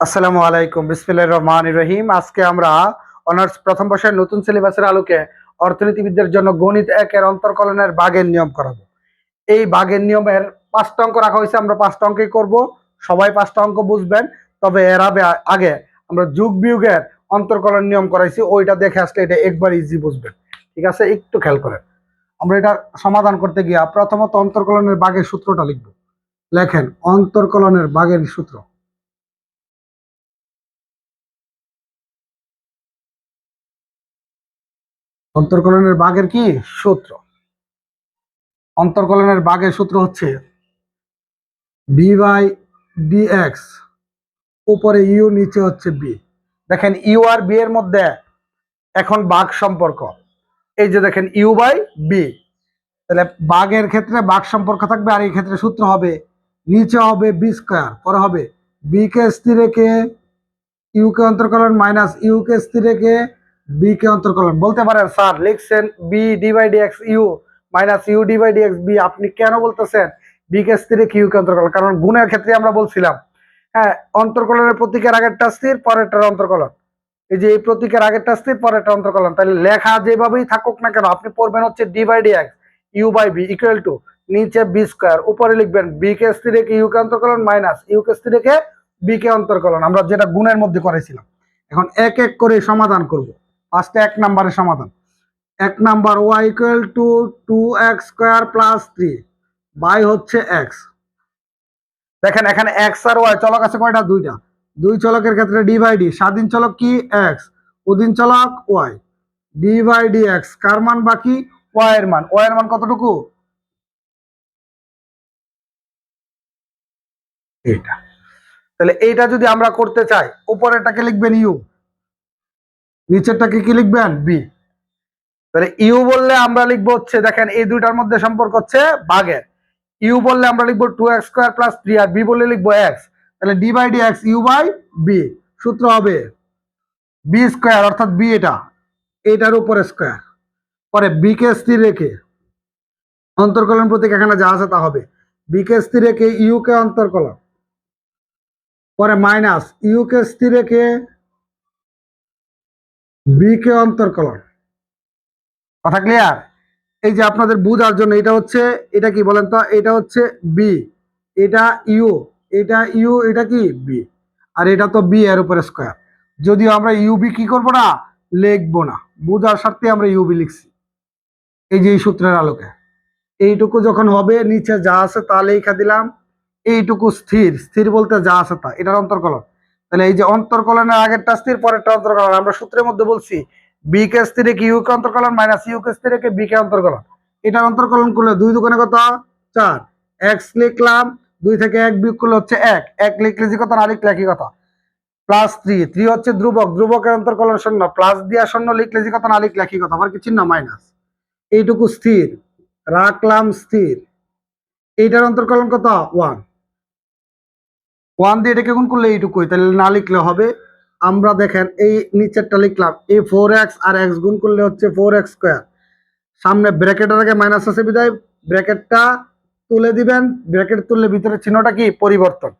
আসসালামু আলাইকুম, বিসমিল্লাহির রহমানির রহিম। আজকে আমরা অনার্স প্রথম বর্ষের নতুন সিলেবাসের আলোকে অর্থনীতিবিদদের জন্য গণিত একের অন্তর্কলনের ভাগের নিয়ম করাবো। এই ভাগের নিয়মের 5টা অঙ্ক রাখা হয়েছে, আমরা 5টা অঙ্কই করব। সবাই 5টা অঙ্ক বুঝবেন, তবে এর আগে আমরা যোগ বিয়োগের অন্তর্কলন নিয়ম করাইছি, ওইটা দেখে আসলে এটা একবার ইজি বুঝবেন। ঠিক আছে, একটু খেয়াল করেন। আমরা এটা সমাধান করতে গিয়া প্রথমত অন্তর্কলনের ভাগের সূত্রটা লিখব। লেখেন অন্তর্কলনের ভাগের সূত্র। অন্তর্কলনের ভাগের কি সূত্র? অন্তর্কলনের ভাগের সূত্র হচ্ছে বি বাই ডি এক্স, উপরে ইউ নিচে হচ্ছে বি। দেখেন ইউ আর বি এর মধ্যে এখন ভাগ সম্পর্ক, এই যে দেখেন ইউ বাই বি। তাহলে ভাগের ক্ষেত্রে ভাগ সম্পর্ক থাকবে, আর এই ক্ষেত্রে সূত্র হবে নিচে হবে বি স্কোয়ার, পরে হবে বি কে স্থির রেখে ইউ কে অন্তর্কলন মাইনাস ইউ কে স্থির রেখে বি কে অন্তর্কলন। বলতে পারেন স্যার লিখছেন v d by D x u minus u d by D x v, আপনি কেন বলতেছেন বি কে স্থির রেখে ইউ কে অন্তর্কলন? কারণ গুণের ক্ষেত্রে আমরা বলছিলাম হ্যাঁ, অন্তর্কলনের প্রতীকের আগেরটা স্থির পরেরটার অন্তর্কলন। এই যে এই প্রতীকের আগেরটা স্থির পরেরটা অন্তর্কলন, তাহলে লেখা যেভাবেই থাকুক না কেন আপনি পড়বেন হচ্ছে d by D x u by v equal to নিচে বি স্কোয়ার, উপরে লিখবেন বি কে স্থির রেখে ইউ কে অন্তর্কলন মাইনাস ইউ কে স্থির রেখে বি কে অন্তর্কলন, আমরা যেটা গুণের মধ্যে করেছিলাম। এখন এক এক করে সমাধান করব। ফার্স্টে 1 নম্বরের সমাধান। 1 number y equal to 2x² plus 3 by হচ্ছে এক্স। দেখেন এখানে এক্স আর ওয়াই চলক আছে কয়টা? দুইটা। দুই চলকের ক্ষেত্রে ডি বাই ডি, স্বাধীন চলক কি এক্স, অধীন চলক Y. D by D x কার মান বাকি? ওয়াই এর মান। ওয়াই এর মান কতটুকু? এটা। তাহলে এইটা যদি আমরা করতে চাই, উপরেরটাকে লিখবেন ইউ, নিচেরটাকে কি লিখবেন বি। তাহলে ইউ বললে আমরা লিখবো হচ্ছে, দেখেন এই দুইটার মধ্যে সম্পর্ক হচ্ছে ভাগের। ইউ বললে আমরা লিখবো 2x² প্লাস 3, আর বি বললে লিখবো এক্স। তাহলে d by D x u by v, সূত্র হবে বি স্কোয়ার, অর্থাৎ বি এটা, এটার উপরে স্কোয়ার, পরে বি কে স্থির রেখে অন্তর্কলন প্রতীক এখানে যা আছে তা হবে বি কে স্থির রেখে ইউ কে অন্তর্কলন, পরে মাইনাস ইউ কে স্থির রেখে বি কে অন্তর্কলন। কথা ক্লিয়ার? এই যে আপনাদের বুঝার জন্য, এটা হচ্ছে, এটা কি বলেন তো, এটা হচ্ছে বি, এটা ইউ, এটা ইউ, এটা কি বি, আর এটা তো বি এর উপরে স্কোয়ার। যদিও আমরা ইউবি কি করব না, লিখবো না, বুঝার স্বার্থে আমরা ইউবি লিখছি। এই যে এই সূত্রের আলোকে এইটুকু যখন হবে, নিচে যা আছে তা লেখা দিলাম। এইটুকু স্থির, স্থির বলতে যা আছে তা, এটার অন্তর্কলন। তাহলে এই যে অন্তর্কলনের আগেরটা স্থির পরেরটা অন্তর্কলন, আমরা সূত্রের মধ্যে বলছি বি কে স্থির রেখে ইউ কে অন্তর্কলন মাইনাস ইউ কে স্থির রেখে বি কে অন্তর্কলন। এটার অন্তর্কলন করলে 2 দুগুণে কত? 4। এক্স লিখলাম, 2 থেকে 1 বিয়োগ করলে হচ্ছে 1, 1 লিখলে যে কথা, না লিখলে একই কথা। প্লাস 3, 3 হচ্ছে ধ্রুবক, ধ্রুবকের অন্তর্কলন শূন্য, প্লাস দিয়া শূন্য লিখলে যে কথা, না লিখলে একই কথা, আবার কি চিহ্ন মাইনাস। এইটুকু স্থির রাখলাম স্থির, এইটার অন্তর্কলন কত? 1। 1 দিয়ে এটাকে গুণ করলে এইটুকুই, তাহলে না লিখলে হবে। আমরা দেখেন এই নিচেরটা লিখলাম, এই 4x আর x গুণ করলে হচ্ছে 4x²। সামনে ব্র্যাকেটের আগে মাইনাস আছে বিদায় ব্র্যাকেটটা তুলে দিবেন, ব্র্যাকেট তুললে ভিতরে চিহ্নটা কি পরিবর্তন।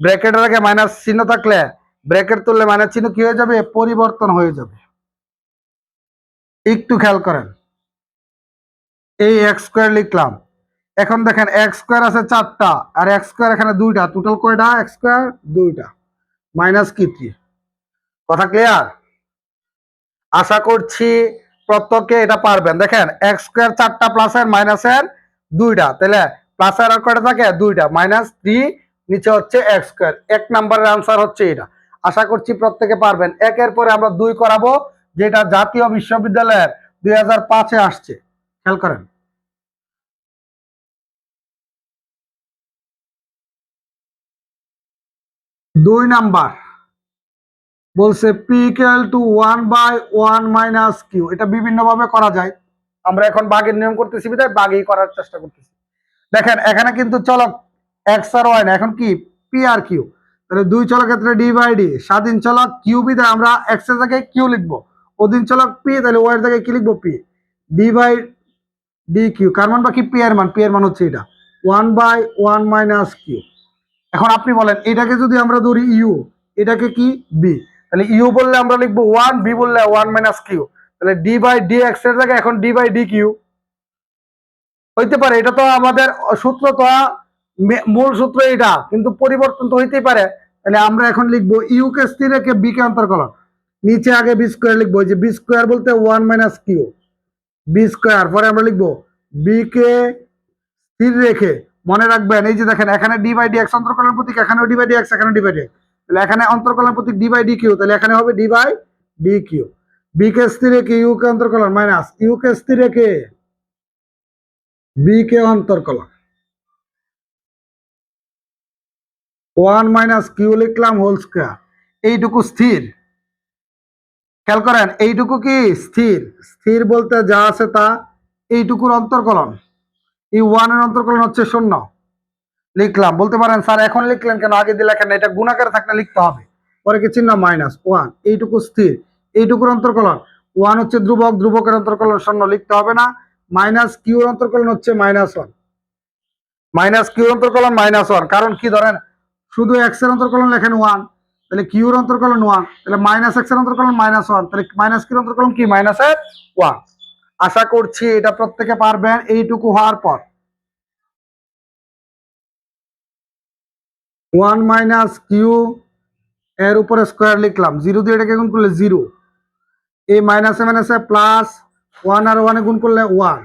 ব্র্যাকেটের আগে মাইনাস চিহ্ন থাকলে ব্র্যাকেট তুললে মাইনাস চিহ্ন কি হয়ে যাবে? পরিবর্তন হয়ে যাবে। একটু খেয়াল করেন, এই x² লিখলাম। এখন দেখেন x² আছে 4টা, আর x² এখানে 2টা, টোটাল কয়টা x²? 2টা, মাইনাস কি 3। কথা ক্লিয়ার? আশা করছি প্রত্যেকে এটা পারবেন। দেখেন x² 4টা প্লাসের মাইনাসের 2টা, তাহলে প্লাসের আর কয়টা থাকে? 2টা, মাইনাস 3, নিচে হচ্ছে x²। 1 নম্বরের আনসার হচ্ছে এটা। আশা করছি প্রত্যেকে পারবেন। একের পরে আমরা 2 করাবো, যেটা জাতীয় বিশ্ববিদ্যালয়ের 2005-এ আসছে। খেয়াল করেন, 2 নাম্বার বলছে p equal to 1/1 minus q. এটা বিভিন্ন ভাবে করা যায়, আমরা এখন ভাগের নিয়ম করতেছি বিধায় ভাগই করার চেষ্টা করতেছি। দেখেন এখানে কিন্তু চলক এক্স আর ওয়াই না, এখন কি পি আর কিউ। তাহলে 2 চলক ক্ষেত্রে ডি বাই ডি, স্বাধীন চলক কিউ বিধায় আমরা এক্স এর জায়গায় কিউ লিখবো, অধীন চলক পি, তাহলে ওয়াই এর জায়গায় কি লিখবো? P. D by d q কার মান বাকি? পি এর মান। পি এর মান হচ্ছে এটা 1/1 মাইনাস কিউ। এখন আপনি বলেন এটাকে যদি আমরা ধরি ইউ, এটাকে কি বি, তাহলে ইউ বললে আমরা লিখবো ওয়ান, বি বললে ওয়ান মাইনাস কিউ, তাহলে ডি বাই ডি এক্স এর জায়গায় এখন ডি বাই ডি কিউ হইতে পারে। এটা তো আমাদের সূত্র তো মূল সূত্র এটা, কিন্তু পরিবর্তন তো হইতেই পারে। তাহলে আমরা এখন লিখবো ইউ কে স্থির রেখে বি কে অন্তর্কলন, নিচে আগে বি স্কোয়ার লিখবো, যে বি স্কোয়ার বলতে one minus q v square, পরে আমরা লিখবো বি কে স্থির রেখে, মনে রাখবেন এই যে দেখেন এখানে ডি বাই ডি এক্স অন্তর্কলন প্রতীক, এখানেও ডি বাই ডি এক্স, এখানে ডি বাই ডি এক্স, তাহলে এখানে অন্তর্কলন প্রতীক ডি বাই ডি কিউ, তাহলে এখানে হবে d by d q. B কে স্থির রেখে ইউ কে অন্তর্কলন মাইনাস ইউ কে স্থির রেখে বি কে অন্তর্কলন, ওয়ান মাইনাস কিউ লিখলাম হোল স্কোয়ার, এইটুকু স্থির। খেয়াল করেন এইটুকু কি স্থির, স্থির বলতে যা আছে তা, এইটুকুর অন্তর্কলন, এই ওয়ানের অন্তর্কলন হচ্ছে শূন্য, লিখলাম। বলতে পারেন স্যার এখন লিখলেন কেন, আগে দিয়ে লেখেন না, এটা গুণাকারে থাকলে লিখতে হবে, পরে কি চিহ্ন মাইনাস ওয়ান, এইটুকু স্থির, এইটুকুর অন্তর্কলন ওয়ান হচ্ছে ধ্রুবক, ধ্রুবকের অন্তর্কলন শূন্য, লিখতে হবে না। মাইনাস কিউর অন্তর্কলন হচ্ছে মাইনাস ওয়ান, মাইনাস কিউর অন্তর্কলন মাইনাস ওয়ান, কারণ কি ধরেন শুধু এক্স এর অন্তর্কলন লেখেন ওয়ান, তাহলে কিউর অন্তর্কলন ওয়ান, তাহলে মাইনাস এক্স এর অন্তর্কলন মাইনাস ওয়ান, তাহলে মাইনাস কিউর অন্তর্কলন কি মাইনাস এর ওয়ান। আশা করছি এটা প্রত্যেকে পারবেন। এইটুকু হওয়ার পর ওয়ান মাইনাস কিউ এর উপরে স্কোয়ার লিখলাম, জিরো দিয়ে এটাকে গুণ করলে জিরো, এই মাইনাসে মাইনাসে প্লাস, ওয়ান আর ওয়ানে গুণ করলে ওয়ান,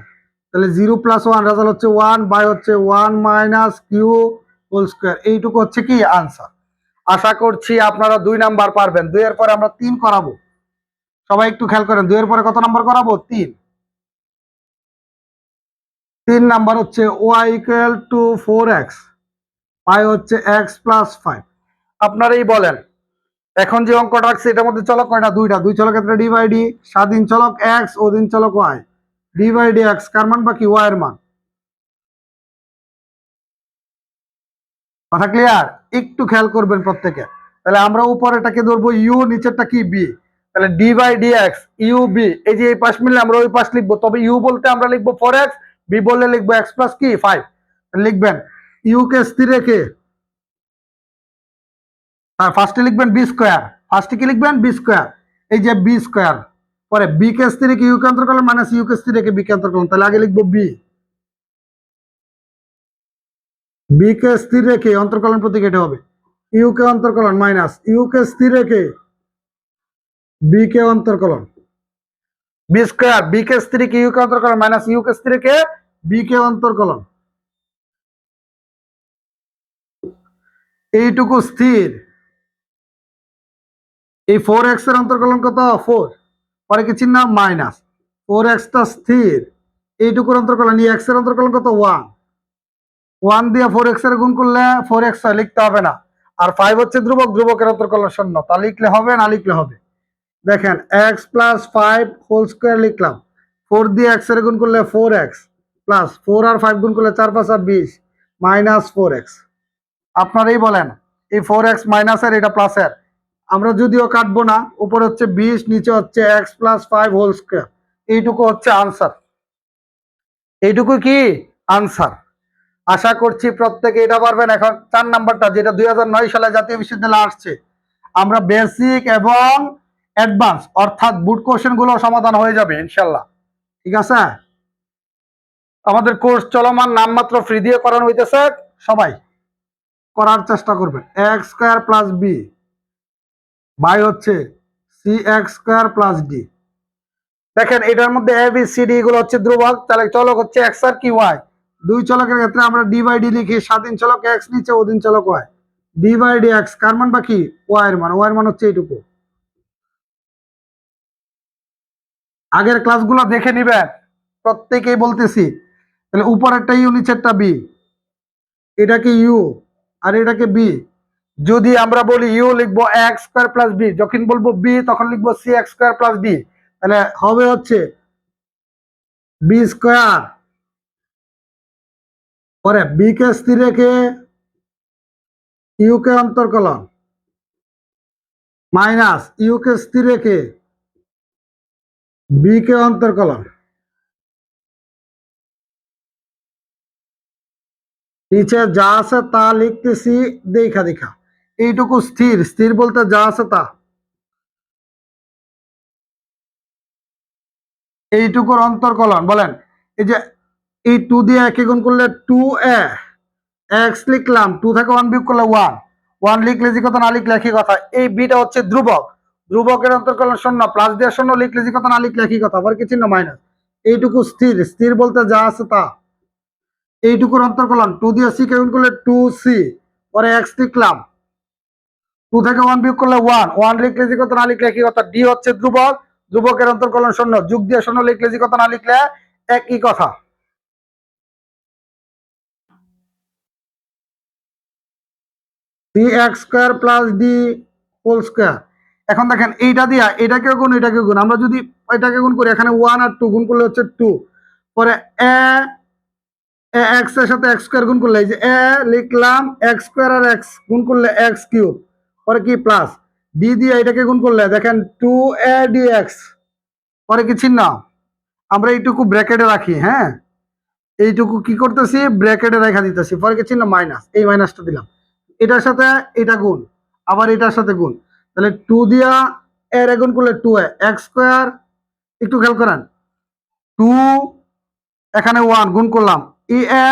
তাহলে জিরো প্লাস ওয়ান রেজাল্ট হচ্ছে ওয়ান বাই হচ্ছে one minus q whole square, এইটুকু হচ্ছে কি আনসার। আশা করছি আপনারা 2 নাম্বার পারবেন। 2 এর পরে আমরা 3 করাবো, সবাই একটু খেয়াল করেন। 2 এর পরে কত নাম্বার করাবো? 3। 3 নাম্বার হচ্ছে ওয়াই ইকুয়াল টু 4x, পাই হচ্ছে x প্লাস 5। আপনারাই বলেন এখন যে অঙ্কটা রাখছে এটার মধ্যে চলক কয়টা? দুইটা। দুই চলক ক্ষেত্রে ডি বাই ডি, স্বাধীন চলক এক্স, অধীন চলক Y, D by D x কার মান বাকি? ওয়াই এর মান। কথা ক্লিয়ার? একটু খেয়াল করবেন প্রত্যেকে। তাহলে আমরা উপরেটাকে ধরবো ইউ, নিচেরটা কি বি, তাহলে d by D x u v, এই যে এই পাশ মিললে আমরা ওই পাশ লিখবো, তবে ইউ বলতে আমরা লিখবো 4x, বি বললে লিখবো x প্লাস কি 5। লিখবেন ইউ কে স্থির রেখে, ফার্স্টে লিখবেন বি স্কোয়ার, ফার্স্টে কি লিখবেন? বি স্কোয়ার, এই যে বি স্কোয়ার, পরে বি কে স্থির রেখে ইউ কে অন্তর্কলন মাইনাস ইউ কে স্থির রেখে বি কে অন্তর্কলন, তাহলে আগে লিখবো বি, বি কে স্থির রেখে অন্তর্কলন প্রতীক এটা হবে ইউ কে অন্তর্কলন মাইনাস ইউ কে স্থির রেখে বি কে অন্তর্কলন, বি স্কোয়ার বি কে স্থির রেখে ইউ কে অন্তর্কলন মাইনাস ইউ কে স্থির রেখে বি কে অন্তর্কলন, এইটুকু স্থির। এই 4x এর অন্তর্কলন কত? 4, পরে কি চিহ্ন মাইনাস, 4x টা স্থির, এইটুকুর অন্তর্কলন এই x এর অন্তর্কলন কত? 1, 1 দিয়ে 4x এর গুণ করলে 4x হয়, লিখতে হবে না। আর 5 হচ্ছে ধ্রুবক, ধ্রুবকের অন্তর্কলন শূন্য, তা লিখলে হবে না লিখলে হবে। দেখেন x প্লাস 5 হোল স্কোয়ার লিখলাম, 4 দিয়ে x এর গুণ করলে 4x প্লাস 4 আর 5 গুণ করলে 4 5 20 মাইনাস 4x। আপনারাই বলেন এই 4x মাইনাসের এটা প্লাসের, আমরা যদিও কাটবো না, উপরে হচ্ছে 20, নিচে হচ্ছে x প্লাস 5 হোল স্কোয়ার, এইটুকু হচ্ছে আনসার। এইটুকু কি আনসার। আশা করছি প্রত্যেকে এটা পারবেন। এখন 4 নাম্বারটা, যেটা 2009 সালে জাতীয় বিশ্ববিদ্যালয়ে আসছে, আমরা বেসিক এবং অ্যাডভান্স অর্থাৎ বুট কোশ্চেন গুলো সমাধান হয়ে যাবে ইনশাল্লাহ। ঠিক আছে? আমাদের কোর্স চলমান, নামমাত্র ফ্রি দিয়ে করানো হইতেছে, সবাই করার চেষ্টা করবেন। X square plus b by হচ্ছে c x square plus d. দেখেন এটার মধ্যে এ বি সি ডি এগুলো হচ্ছে ধ্রুবক, তাহলে চলক হচ্ছে এক্স আর কি ওয়াই। দুই চলকের ক্ষেত্রে আমরা ডি বাই ডি লিখি, স্বাধীন চলক এক্স, নিচে অধীন চলক Y, D by D x কার মান বাকি? ওয়াই এর মান। ওয়াই এর মান হচ্ছে এইটুকু। আগের ক্লাসগুলো দেখে নিবেন, প্রত্যেকেই বলতেছি। তাহলে উপরেরটা ইউ, নিচেরটা বি, এটাকে ইউ আর এটাকে বি। যদি আমরা বলি ইউ লিখবো এক্স স্কোয়ার প্লাস বি, যখন বলবো বি তখন লিখবো c x square plus d, তাহলে হবে হচ্ছে বি স্কোয়ার, পরে বি কে স্থির রেখে ইউ কে অন্তর্কলন মাইনাস ইউ কে স্থির রেখে বি কে অন্তর্কলন, নিচে যা আছে তা লিখতেছি দেখা দেখা। এইটুকু স্থির, স্থির বলতে যা আছে তা। এইটুকুর অন্তর্কলন বলেন। এই যে এই টু দিয়ে একে গুণ করলে টু এ এক্স লিখলাম, টু থেকে ওয়ান বিয়োগ করলে ওয়ান, ওয়ান লিখলে যে কথা, না লিখলে একই কথা। এই বিটা হচ্ছে ধ্রুবক, ধ্রুবকের অন্তর্কলন শূন্য, প্লাস দিয়ে শূন্য লিখলে যে কথা, না লিখলে একই কথা, আবার কি চিহ্ন মাইনাস। এইটুকু স্থির, স্থির বলতে যা আছে তা। এইটুকুর অন্তর্কলন টু দিয়ে সি কে গুণ করলে টু সি, পরে এক্স লিখলাম, টু থেকে ওয়ান বিয়োগ করলে ওয়ান, ওয়ান লিখলে যে কথা, না লিখলে একই কথা। ডি হচ্ছে ধ্রুবক, ধ্রুবকের অন্তর্কলন শূন্য, যুগ দিয়ে শূন্য লিখলে যে কথা, না লিখলে একই কথা। X square plus d whole square. এখন দেখেন এইটা দিয়া এটাকে গুণ, এটাকে গুণ, আমরা যদি এটাকে গুণ করি, এখানে ওয়ান আর টু গুণ করলে হচ্ছে টু, পরে এক্স এর সাথে এক্স স্কোয়ার গুণ করলে, এই যে এ লিখলাম, এক্স স্কোয়ার আর এক্স গুণ করলে এক্স কিউব, পরে কি প্লাস ডি দিয়ে এটাকে গুণ করলে দেখেন টু এ ডি এক্স, পরে কি চিহ্ন, আমরা এইটুকু ব্র্যাকেটে রাখি, হ্যাঁ, এইটুকু কি করতেছি, ব্র্যাকেটে রেখা দিতেছি, পরে কি চিহ্ন মাইনাস, এই মাইনাসটা দিলাম, এটার সাথে এটা গুণ, আবার এটার সাথে গুণ, তাহলে টু দিয়া এর গুণ করলে টু এ এক্স স্কোয়ার, একটু খেয়াল করেন, টু এখানে ওয়ান গুণ করলাম, ই এ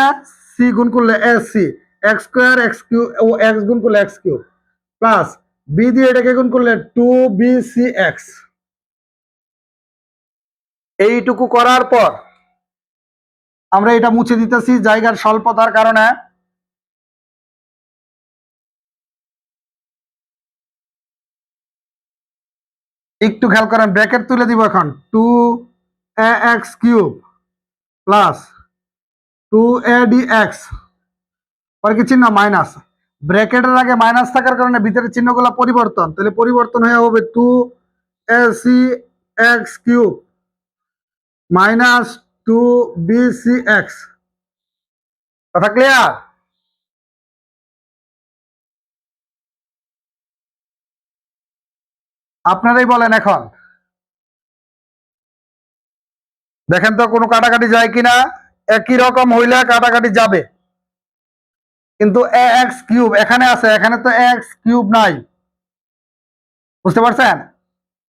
সি গুণ করলে s c, x square x q ও এক্স গুণ করলে এক্স কিউ, প্লাস বি দিয়ে এটাকে গুণ করলে টু বি সি এক্স। এইটুকু করার পর আমরা এটা মুছে দিতেছি জায়গার স্বল্পতার কারণে। একটু খেয়াল করেন, ব্র্যাকেট তুলে দিব এখন, two a x cube plus two a d x, পরে কি চিহ্ন মাইনাস, ব্র্যাকেটের আগে মাইনাস থাকার কারণে ভিতরের চিহ্নগুলো পরিবর্তন, তাহলে পরিবর্তন হয়ে হবে two a c x cube minus two b c x. কথা ক্লিয়ার? আপনারাই বলেন এখন, দেখেন তো কোনো কাটাকাটি যায় কিনা, একই রকম হইলে কাটাকাটি যাবে, কিন্তু এ এক্স কিউব এখানে আছে, এখানে তো এক্স কিউব নাই, বুঝতে পারছেন,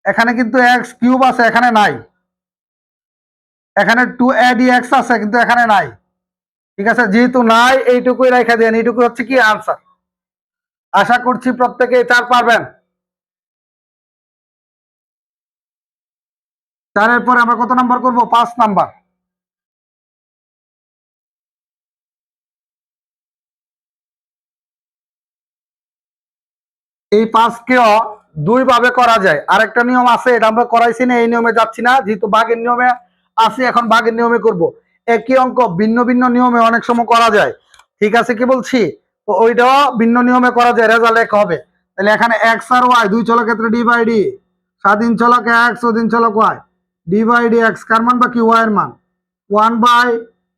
এখানে কিন্তু এক্স কিউব আছে, এখানে নাই, এখানে টু এ ডি এক্স আছে কিন্তু এখানে নাই, ঠিক আছে, যেহেতু নাই এইটুকুই রেখে দেন, এইটুকু হচ্ছে কি আনসার। আশা করছি প্রত্যেকেই চার পারবেন। চারের পরে আমরা কত নাম্বার করব, 5 নাম্বার। এই 5কেও দুই ভাবে করা যায়, আরেকটা নিয়ম আছে, এটা আমরা করাইছি না, এই নিয়মে যাচ্ছি না, যেহেতু ভাগের নিয়মে আছে, এখন ভাগের নিয়মে করব। একই অঙ্ক ভিন্ন ভিন্ন নিয়মে অনেক সময় করা যায়, ঠিক আছে কি বলছি, তো ওইটাও ভিন্ন নিয়মে করা যায়, রেজাল্ট এক হবে। তাহলে এখানে এক্স আর ওয়াই দুই চলক ক্ষেত্রে ডি বাই ডি, স্বাধীন চলক এক্স অধীন চলক Y, D by D x কার মান বা কি ওয়াই এর মান, one by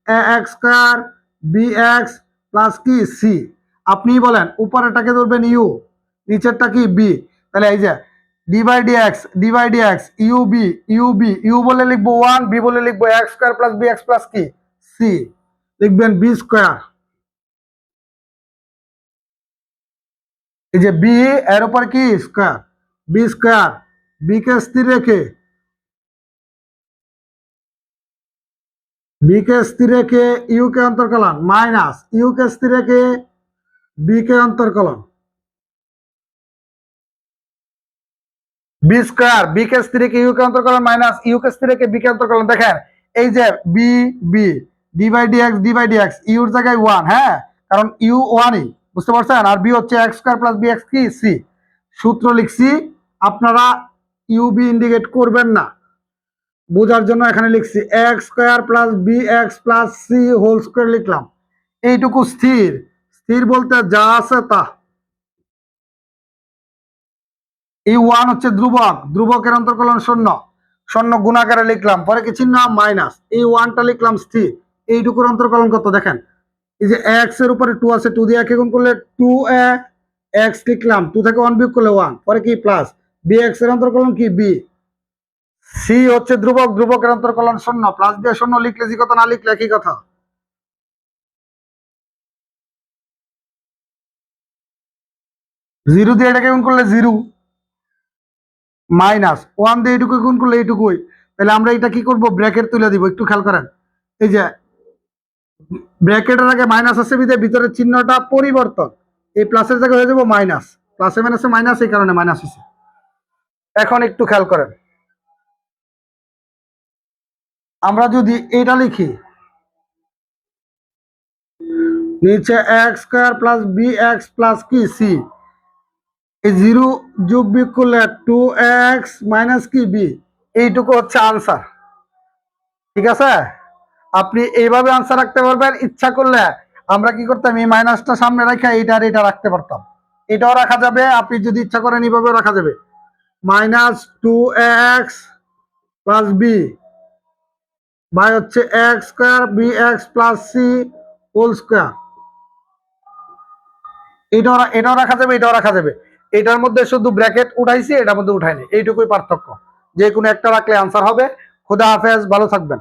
A X square B x plus কি সি। আপনি বলেন উপরেরটাকে ধরবেন ইউ, নিচেরটা কি বি, তাহলে এই যে D by D x, D by D x u B, you B, you বলে লিখবো ওয়ান, বি বলে লিখবো x square plus b x plus কি সি, লিখবেন বি স্কোয়ার। এই যে বি এর উপর কি স্কোয়ার, বি স্কোয়ার, বি কে স্থির রেখে, বি কে স্থির রেখে ইউ কে অন্তর্কলন মাইনাস ইউ কে স্থির রেখে বি কে অন্তর্কলন, বি স্কোয়ার, বি কে স্থির রেখে ইউ কে অন্তর্কলন মাইনাস ইউ কে স্থির রেখে বি কে অন্তর্কলন। দেখেন এই যে B B, d by D x, D by D x, your জায়গায় ওয়ান, হ্যাঁ, কারণ ইউ ওয়ানই, বুঝতে পারছেন, আর বি হচ্ছে x square plus b x কি সি, সূত্র লিখছি, আপনারা ইউ বি ইন্ডিকেট করবেন না, বোঝার জন্য এখানে লিখছি x square plus b x plus c whole square লিখলাম। এইটুকু স্থির, স্থির বলতে যা আছে তা। এই ওয়ান হচ্ছে ধ্রুবক, ধ্রুবকের অন্তর্কলন শূন্য, শূন্য গুণাকারে লিখলাম, পরে কি চিহ্ন মাইনাস, এই ওয়ানটা লিখলাম স্থির, এইটুকুর অন্তর্কলন কত দেখেন, এই যে এক্স এর উপরে টু আছে, টু দিয়ে একে গুণ করলে টু এ এক্স লিখলাম, টু থেকে ওয়ান বিয়োগ করলে ওয়ান, পরে কি প্লাস বি এক্স এর অন্তর্কলন কি বি, সি হচ্ছে ধ্রুবক, ধ্রুবকের অন্তর্কলন শূন্য, প্লাস দিয়ে শূন্য লিখলে যে কথা, না লিখলে একই কথা। জিরো দিয়ে এটাকে গুণ করলে জিরো, মাইনাস ওয়ান দিয়ে এইটুকু গুণ করলে এইটুকুই। তাহলে আমরা এটা কি করব, ব্র্যাকেট তুলে দিব। একটু খেয়াল করেন, এই যে ব্র্যাকেটের আগে মাইনাস আছে বিধায় ভিতরের চিহ্নটা পরিবর্তন, এই প্লাসের জায়গায় হয়ে যাবো মাইনাস, প্লাসে মাইনাসে মাইনাস, এই কারণে মাইনাস হচ্ছে। এখন একটু খেয়াল করেন, আমরা যদি এটা লিখি, নিচে x square plus b x plus কি সি, এই জিরো যোগ বিয়োগ করলে টু এক্স মাইনাস কি বি, এইটুকু হচ্ছে আনসার। ঠিক আছে, আপনি এইভাবে আনসার রাখতে পারবেন। ইচ্ছা করলে আমরা কি করতাম, এই মাইনাসটা সামনে রেখে এইটা আর এটা রাখতে পারতাম, এটাও রাখা যাবে। আপনি যদি ইচ্ছা করেন এইভাবেও রাখা যাবে, minus two x plus b by হচ্ছে x square B x plus c whole square. এটাও রাখা যাবে, এটাও রাখা যাবে। এটার মধ্যে শুধু ব্র্যাকেট উঠাইছি, এটার মধ্যে উঠাইনি, এইটুকুই পার্থক্য। যে কোনো একটা রাখলে আনসার হবে। খুদা হাফেজ, ভালো থাকবেন।